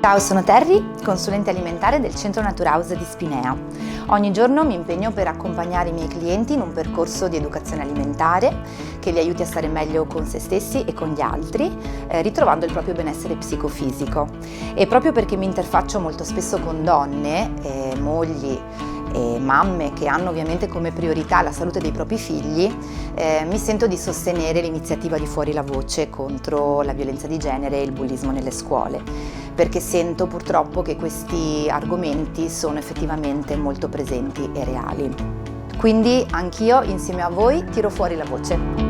Ciao, sono Terry, consulente alimentare del Centro Naturhaus di Spinea. Ogni giorno mi impegno per accompagnare i miei clienti in un percorso di educazione alimentare che li aiuti a stare meglio con se stessi e con gli altri, ritrovando il proprio benessere psicofisico. E proprio perché mi interfaccio molto spesso con donne, mogli e mamme che hanno ovviamente come priorità la salute dei propri figli, mi sento di sostenere l'iniziativa di Fuori la Voce contro la violenza di genere e il bullismo nelle scuole, perché sento purtroppo che questi argomenti sono effettivamente molto presenti e reali. Quindi anch'io insieme a voi tiro fuori la voce.